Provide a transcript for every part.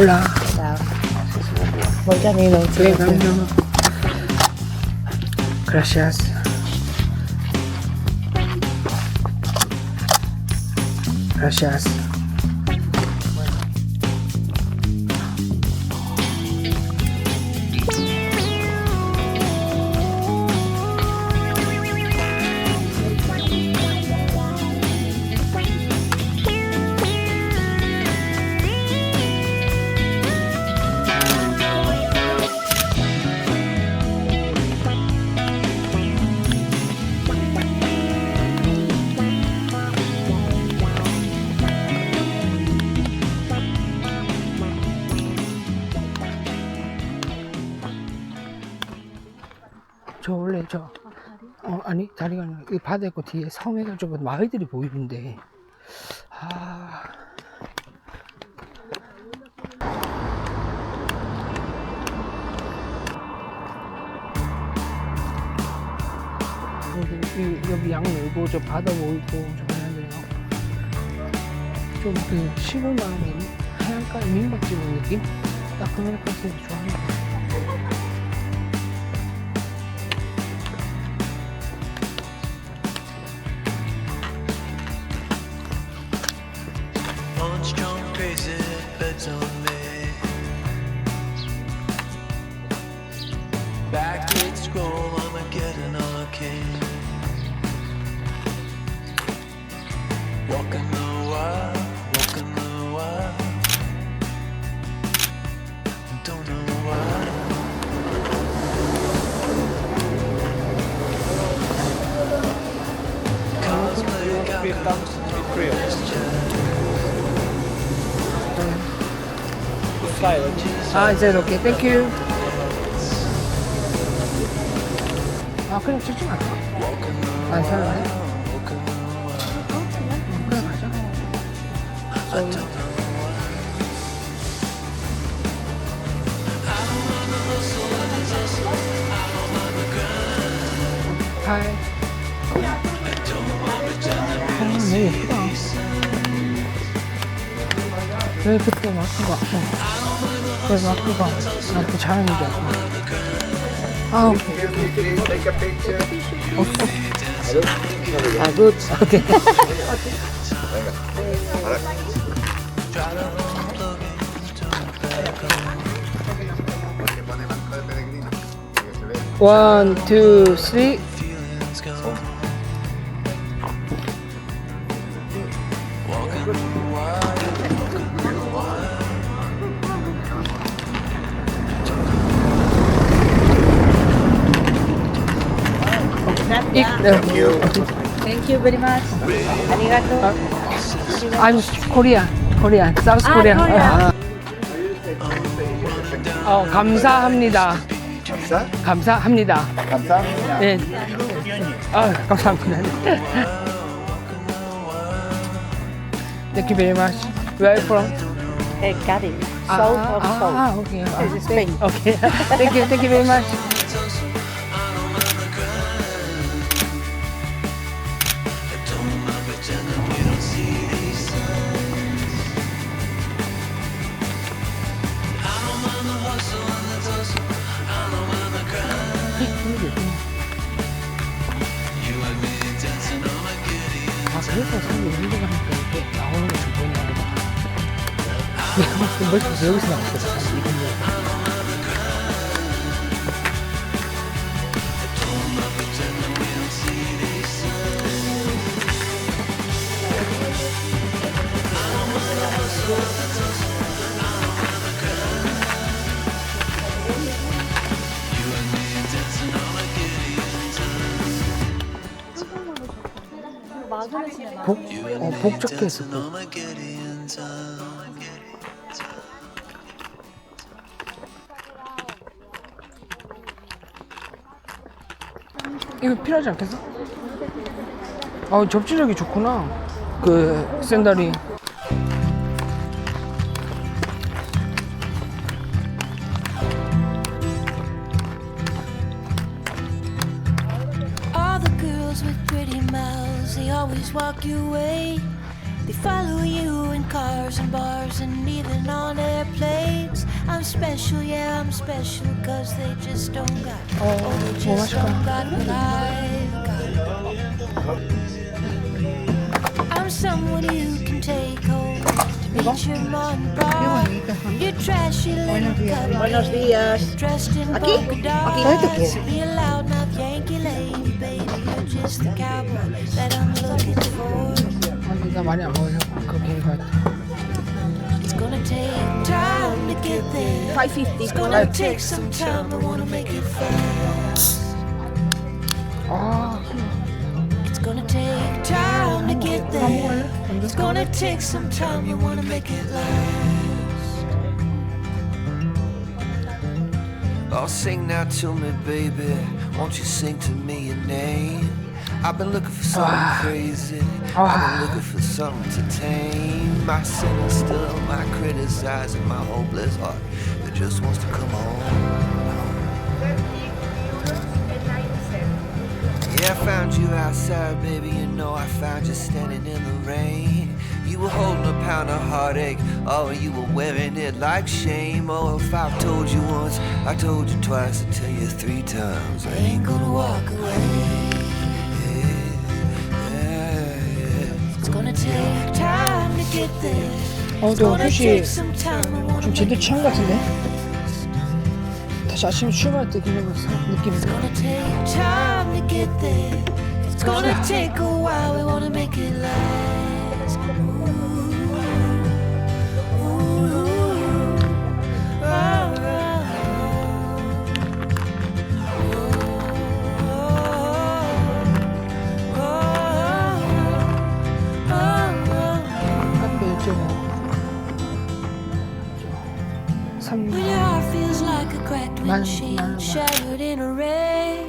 Hola. Chào. Một trăm nghìn đồng Sí, cambio. Gracias. Gracias. 저 원래 아니 다리가 아니라 이 바다 있고 뒤에 섬 해가지고 마을들이 보이는데 여기 양 놀고 저 바다 보이고 저 하는데요. 좀 그 시골 마음에 하얀가 민박 찍은 느낌? 딱 그런 것같아서 좋아합니다. Crazy bets on me. Back at school, I'ma get an arcade. Walking the wild, don't know why. Cosplay, 이제 오케이, 땡큐. 그냥 찍지 말까? 안 살라네? 그래, 가자. 하이. 너무 예쁘다. 왜 그때 마크가 왜 마크가 나한테 잘하는 줄 알고. 오케이. 굿. 오케이. 원, 투, 쓰리. Thank you very much. Arigato. I'm Korean, South Korea. Korea. 감사합니다. 감사합니다. 감사합니다. 네. 감사합니다. Thank you very much. Where are you from? Cadiz. South of South. Okay. This is Spain. Okay. Thank you very much. 그래서 사람이 운동을 하니까 이렇게 나오는 거 좀 보이나 보다. 내가 봤을 때 멀쩡해서 여기서 나왔어. 이건 뭐. 복잡해 했어. 이거 필요하지 않겠어? 접지력이 좋구나. 그 샌들이. All the girls with pretty mouths, they always walk your way. We follow you in cars and bars and even on airplanes. I'm special, yeah, I'm special, cause they just don't got, oh, they just don't got what I've got. I'm someone you can take home to meet your mom and pop. You're trashy little cupcake, Buenos días. dressed in Aquí, polka aquí, ¿dónde tú dots. quieres? Be a loudmouth Yankee lady, baby. You're just the cowboy that I'm looking for. 언니가 많이 안 먹으려고 그렇게 해가 It's gonna take time to get there. 550. It's gonna take some time. I wanna make it fast. 아 It's gonna take time to get there. It's gonna take some time. You wanna make it last. Oh, sing now to me, baby. Won't you sing to me your name? I've been looking for something crazy. I've been looking for something to tame my sinner still, my criticizing, my hopeless heart that just wants to come home. Yeah, I found you outside, baby. You know I found you standing in the rain. You were holding a pound of heartache. Oh, you were wearing it like shame. Oh, if I've told you once, I told you twice, I tell you 3 times. I ain't gonna walk away. It's gonna take time to get there. It's 너 gonna 혹시 take some time. I wanna 좀 make 제대로 it 취한 것 같은데? 다시 아침에 출발할 때 그냥 느낌이 It's gonna take time to get there. It's gonna take a while. We wanna make it last. 카페 1.5 When your heart feels like a cracked windshield, man. shattered in a wreck,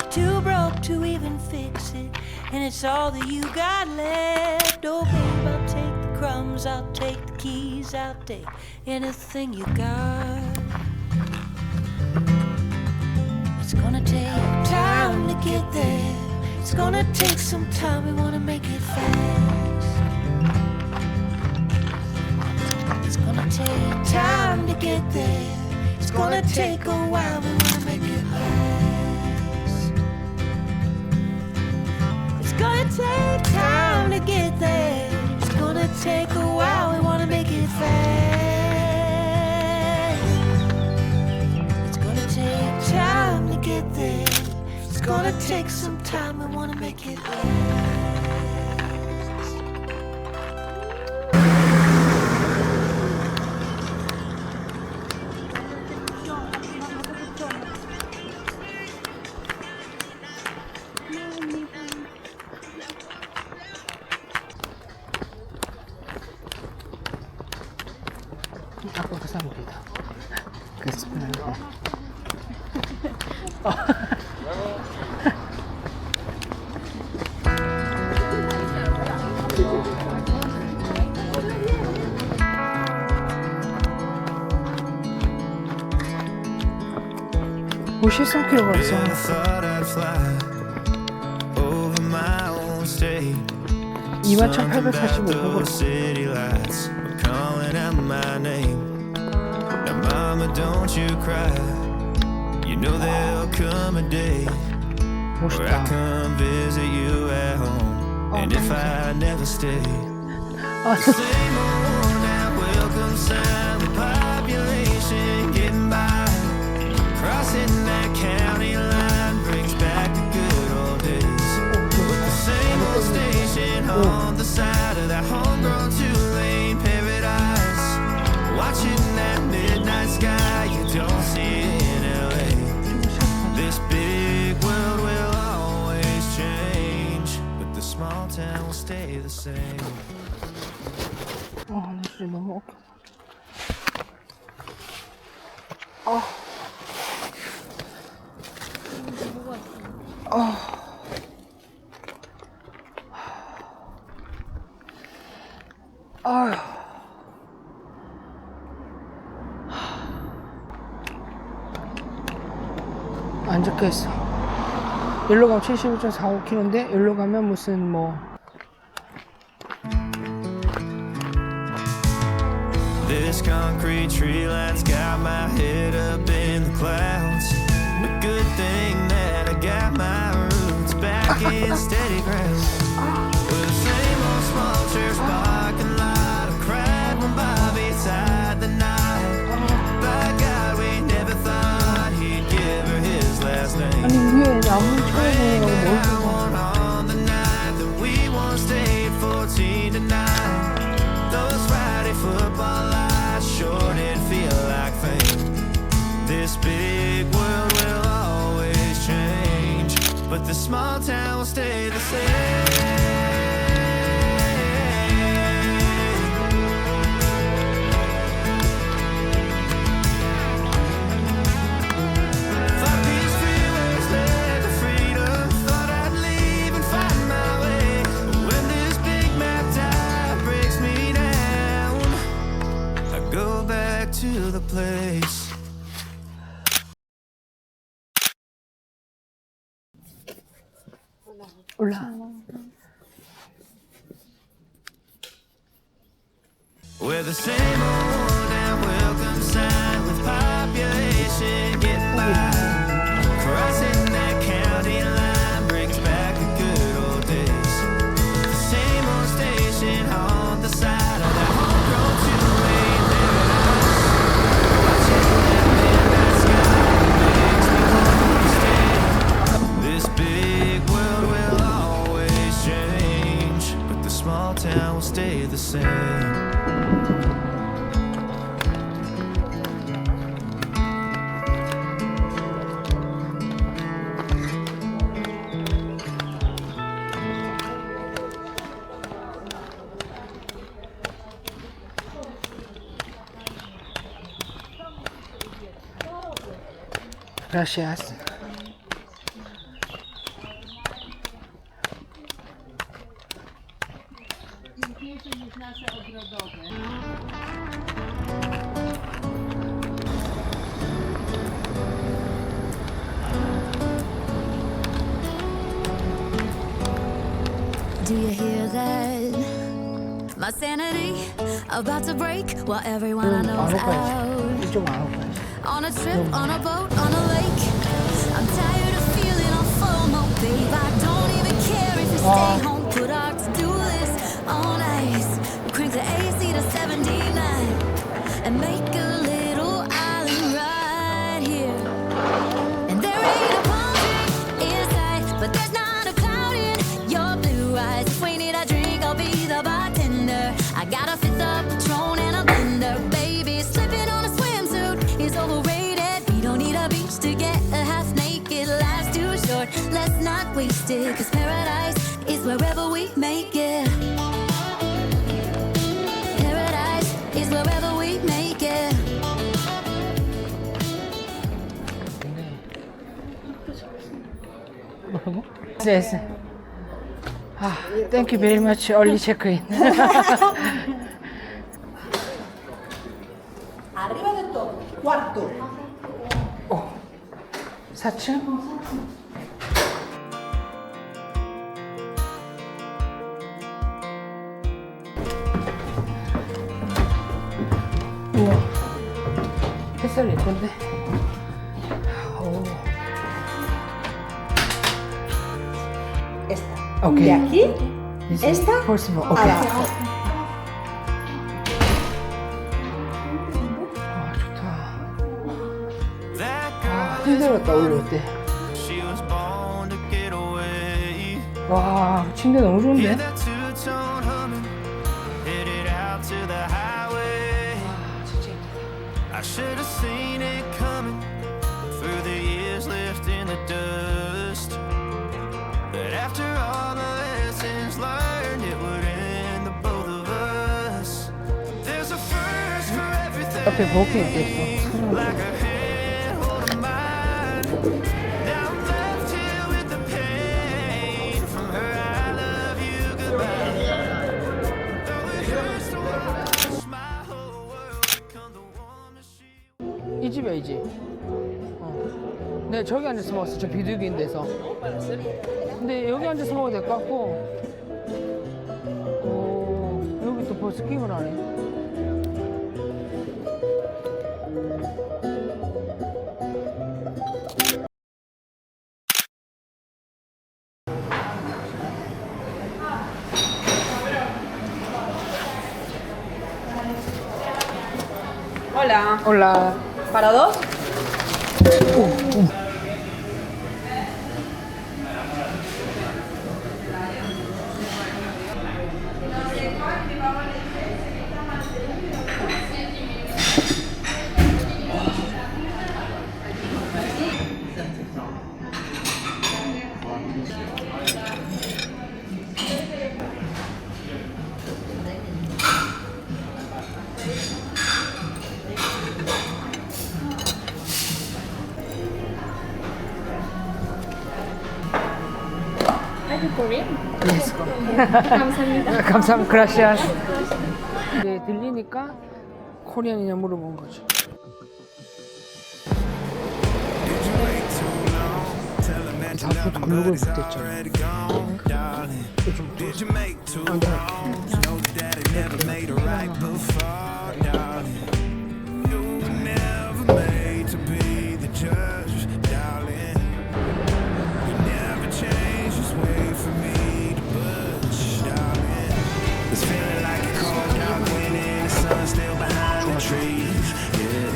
too broke to even fix it, and it's all that you got left. Oh, babe, I'll take the crumbs, I'll take the keys, I'll take anything you got. It's gonna take time to get there. It's gonna take some time. We wanna make it fast. It's gonna take time to get there. It's gonna take a while. We wanna make it last. It's gonna take time to get there. It's gonna take a while. We wanna make it fast. It's gonna take time to get there. It's gonna take some time. We wanna make it last. 아까 그 사람들이다. 그 스프는 뭐 13kg 갔어. I thought I'd fly over my own state. 21,845번 Those city lights were calling out my name. Now, mama, don't you cry. You know there'll come a day where I 멋있다. come visit you at home. And if I never stay, 아, same old now welcome sound. The population getting by, crossing that county line brings back the good old days. With the same old station on the side of that homegrown two-lane paradise, watching that midnight sky you don't see in LA. This big world will always change, but the small town will stay the same. 나 진짜 너무 어깨. 아휴. 안 적혀있어. 여기로 가면 71.45km인데 여기로 가면 무슨 뭐 this concrete tree line's got my head up in the clouds. A good thing that I got my roots back in steady ground. With the same old small church parking lot, I cried when Bobby tied the knot. By God, we never thought he'd give her his last name. 아니 위에 나무 쳐내고 뭘 Down on the night that we once stayed 14 to 9. Those Friday football lights sure did feel like fame. This big world will always change, but the small town will stay the same. Thought these freeways led to freedom. Thought I'd leave and find my way. But when this big map tide breaks me down, I go back to the place. 올라. We're the same old worn-out welcome sign with population getting by. Crossing that county line brings back the good old days. The same old station on the side of that homegrown two-lane paradise. Watching that midnight sky makes me want to stay. This big world will always change, but the small town will stay the same. Gracias. Do you hear that? My sanity about to break while everyone I know's 안 out. 올까요? 이쪽 안 올까요? On a trip, on a boat, on a lake. I'm tired of feeling on FOMO, babe. I don't even care if you stay home. Put our to-do list on ice. Crank the AC to 79 and make a little island right here. And there ain't a palm tree in sight, but there's not a cloud in your blue eyes. If we need a drink, I'll be the bartender. I got a fifth of Patron and a blender, baby. Slipping on a swimsuit is overrated. We don't need a beach to get a half naked. Life's too short, let's not waste it. Cause paradise is wherever we make it. Paradise is wherever we make it. 뭐라고? yes. 아, thank you very much. early check-in. Arriba del todo, cuarto. 4층? 우와, 햇살 예쁜데? 오. Esta. Ok. De aquí, Dice, esta, first of all, ok. abajo. 아, 좋다. That 아, girl 힘들었다, 올라올 때. she was born to get away. 와, 침대 너무 Hear 좋은데? that two-tone humming, headed out to the highway. I should have seen it coming through the years left in the dust. But after all the lessons learned, it would end the both of us. There's a first for everything. 앞에 버킹 있겠어. Like a hand holding mine. Now I'm left here with the pain from her I love you goodbye. Though it hurts to watch my whole world become the warmest she. 이 집이야, 이 집. 네, 저기 앉아서 먹었어. 저 비둘기인 데서. 근데 여기 앉아서 먹어도 될 것 같고. 오, 여기 또 벌써 게임을 하네. Hola. Hola. ¿Para dos? Yes. 감사합니다. 감사합니다. 그라시아스. 네, 들리니까 코리안이냐 물어본 거죠. 앞으로 글로벌 못했잖아. 좀 Did you make two wrongs? Know that it never made a right before, darling. You were never made to be the judge, darling. You never changed, just wait for me to budge, darling. It's feeling like a cold dark wind and the sun still behind the trees, yeah.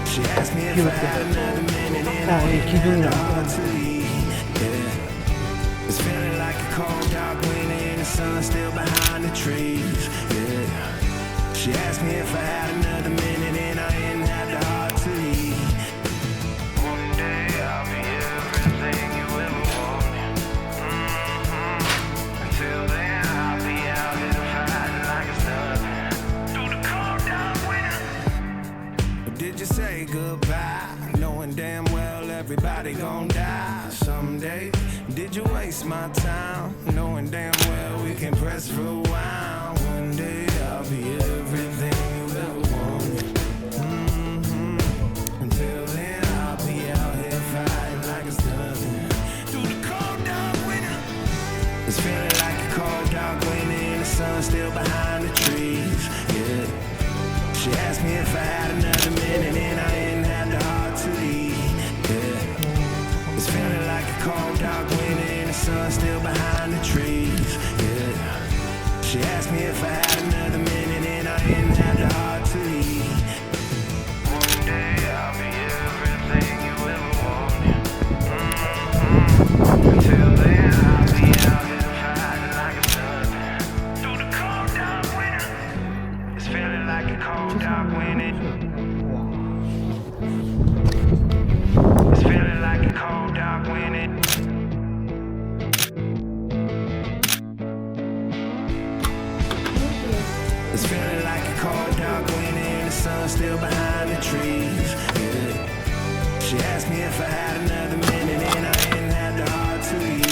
She asked me if I had another minute and I ain't had hard to leave, yeah. It's feeling like a cold dark wind and the sun still behind the trees, yeah. She asked me if I had another minute and I ain't had the heart to leave. One day I'll be everything you ever wanted. Until then I'll be out here fighting like it's nothing. Through the cold dark winter. Or did you say goodbye, knowing damn well everybody gon' die someday? Did you waste my time, knowing damn well we can press rewind? One day I'll be everything you ever wanted. Until then I'll be out here fighting like it's nothing. Through the cold dark winter. It's feeling like a cold dark winter and the sun still behind the trees, yeah. She asked me if I had another minute and I ain't had the heart to leave, yeah. It's feeling like a cold dark winter and the sun still behind the trees, yeah. She asked me if I had another minute and I ain't had the heart to leave. One day I'll be everything you ever wanted. Until then I'll be out here fighting like it's nothing. Through the cold dark winter. It's feeling like a cold dark winter. It's feeling like a cold dark winter. It's feeling like a cold dark winter and the sun still behind the trees, yeah. She asked me if I had another minute and I ain't had the heart to leave,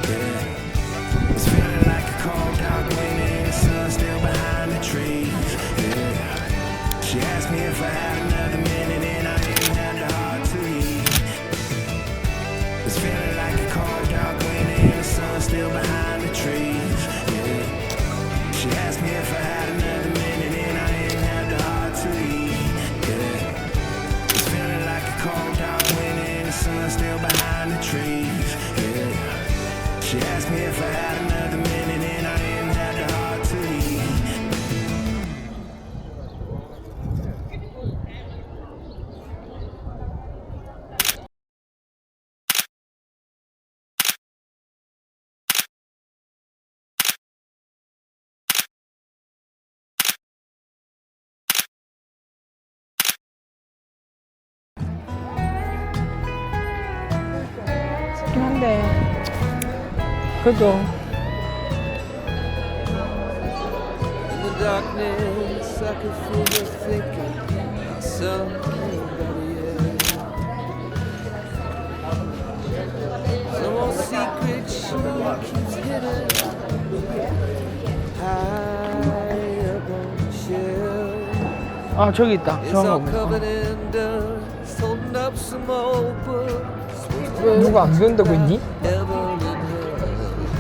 yeah. It's feeling like a cold dark winter and the sun still behind the trees, yeah. She asked me if I had another minute and I ain't had the heart to leave. It's feeling like a cold dark winter and the sun still behind the trees, yeah. She asked me if I had another minute and I ain't had the heart to leave, yeah. It's feeling like a cold dark winter and the sun still behind the trees, yeah. She asked me if I had another minute and I ain't had the heart to leave. 좋긴 한데 그래도 In the darkness, I can feel you thinking of somebody else. Some old secret she keeps hidden high up on the shelf. 아 저기 있다. It's 저런 거 all 보면 covered in dust, holding up some old books. 왜 누가 안 배운다고 했니? Ever in her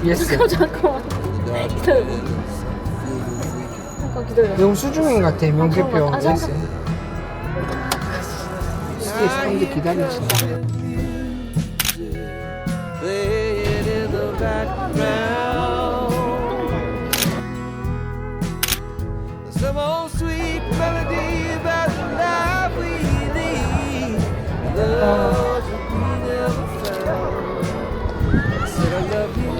예스. 잠깐만. 영수증인 같아 명대표 잠깐만. 아, 예스. 잠깐만. 뒤에 사람들이 기다리시네. Playing in the background. Some old sweet melody about the life we lead. Love that we never found. I said I love you,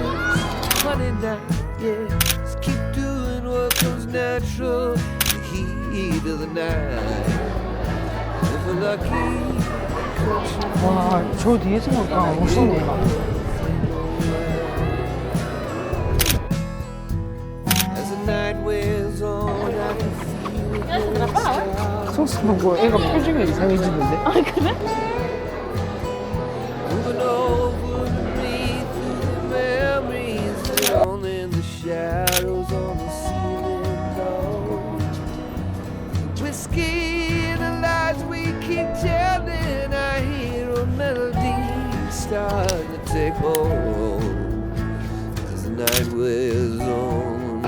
honey, now, yeah. Just keep doing what comes natural. The heat of the night. If we're lucky, 와, 저 뒤에서 보니까 멋있네. as the night wears on, I can feel it. 소스 먹고 애가 표정이 이상해지는데. Moving over to me through the memories down in the shadows on the ceiling low. Whiskey and the lies we keep telling, I hear a melody starting to take hold as the night wears on.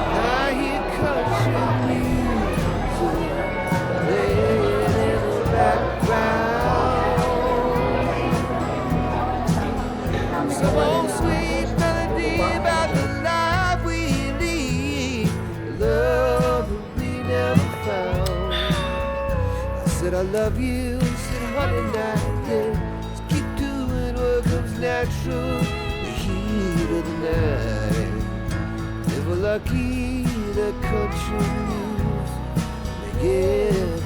I hear country music playing in the background. Some old sweet melody about the life we lead, love that we never found. I said I love you, said honey, now, yeah. Just keep doing what comes natural, the heat of the night. If we're lucky, the country music may get